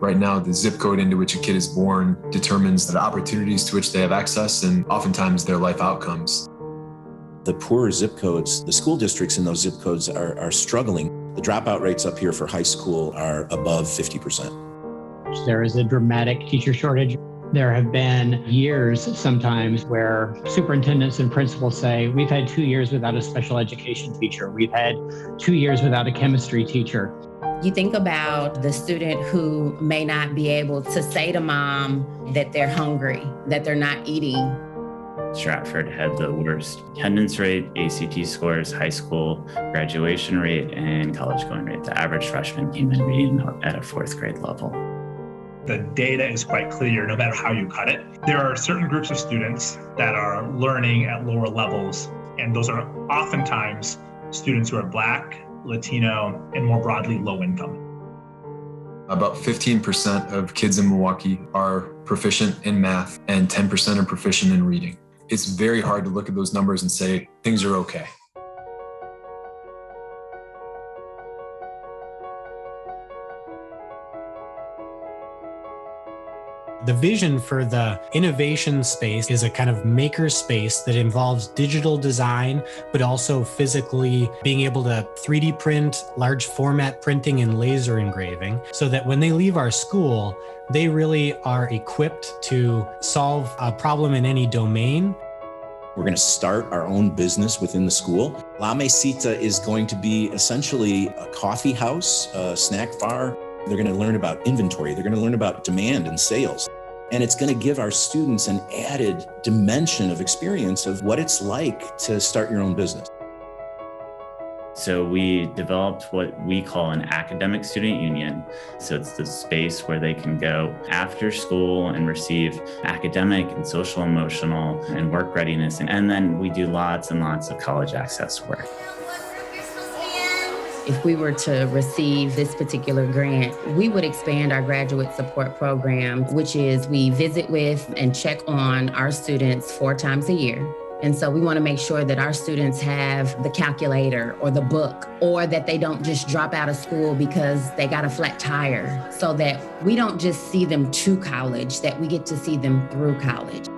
Right now, the zip code into which a kid is born determines the opportunities to which they have access and oftentimes their life outcomes. The poorer zip codes, the school districts in those zip codes are struggling. The dropout rates up here for high school are above 50%. There is a dramatic teacher shortage. There have been years sometimes where superintendents and principals say, we've had 2 years without a special education teacher. We've had 2 years without a chemistry teacher. You think about the student who may not be able to say to mom that they're hungry, that they're not eating. Stratford had the worst attendance rate, ACT scores, high school graduation rate, and college going rate. The average freshman came in reading at a 4th grade level. The data is quite clear, no matter how you cut it. There are certain groups of students that are learning at lower levels, and those are oftentimes students who are Black, Latino, and more broadly, low income. About 15% of kids in Milwaukee are proficient in math and 10% are proficient in reading. It's very hard to look at those numbers and say things are okay. The vision for the innovation space is a kind of maker space that involves digital design, but also physically being able to 3D print, large format printing, and laser engraving, so that when they leave our school, they really are equipped to solve a problem in any domain. We're going to start our own business within the school. La Mesita is going to be essentially a coffee house, a snack bar. They're going to learn about inventory. They're going to learn about demand and sales. And it's going to give our students an added dimension of experience of what it's like to start your own business. So we developed what we call an academic student union. So it's the space where they can go after school and receive academic and social, emotional, and work readiness. And then we do lots and lots of college access work. If we were to receive this particular grant, we would expand our graduate support program, which is we visit with and check on our students 4 times a year. And so we want to make sure that our students have the calculator or the book, or that they don't just drop out of school because they got a flat tire, so that we don't just see them to college, that we get to see them through college.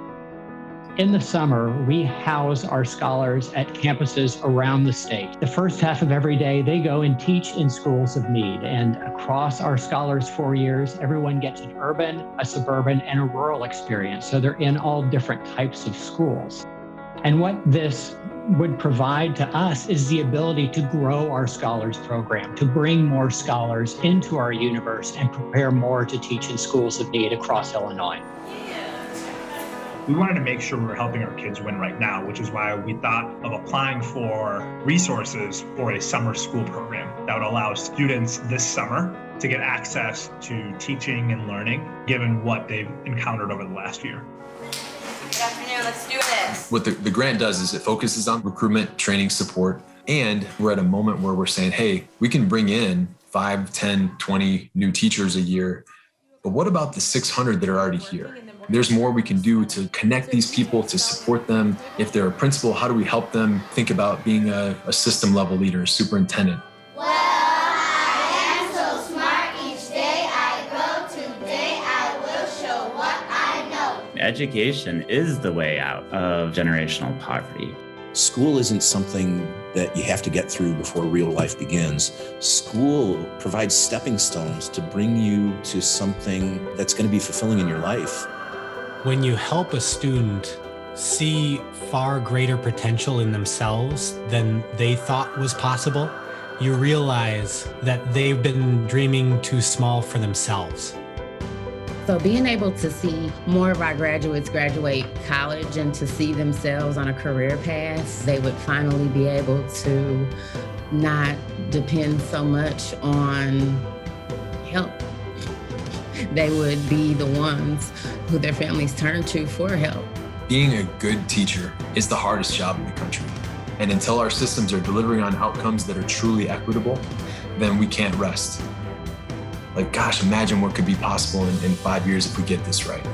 In the summer, we house our scholars at campuses around the state. The first half of every day, they go and teach in schools of need. And across our scholars' 4 years, everyone gets an urban, a suburban, and a rural experience. So they're in all different types of schools. And what this would provide to us is the ability to grow our scholars program, to bring more scholars into our universe and prepare more to teach in schools of need across Illinois. We wanted to make sure we were helping our kids win right now, which is why we thought of applying for resources for a summer school program that would allow students this summer to get access to teaching and learning, given what they've encountered over the last year. Good afternoon, let's do this. What the grant does is it focuses on recruitment, training, support, and we're at a moment where we're saying, hey, we can bring in 5, 10, 20 new teachers a year, but what about the 600 that are already here? There's more we can do to connect these people, to support them. If they're a principal, how do we help them think about being a system level leader, a superintendent? Well, I am so smart. Each day I grow. Today I will show what I know. Education is the way out of generational poverty. School isn't something that you have to get through before real life begins. School provides stepping stones to bring you to something that's going to be fulfilling in your life. When you help a student see far greater potential in themselves than they thought was possible, you realize that they've been dreaming too small for themselves. So being able to see more of our graduates graduate college and to see themselves on a career path, they would finally be able to not depend so much on help. They would be the ones who their families turn to for help. Being a good teacher is the hardest job in the country. And until our systems are delivering on outcomes that are truly equitable, then we can't rest. Like, gosh, imagine what could be possible in 5 years if we get this right.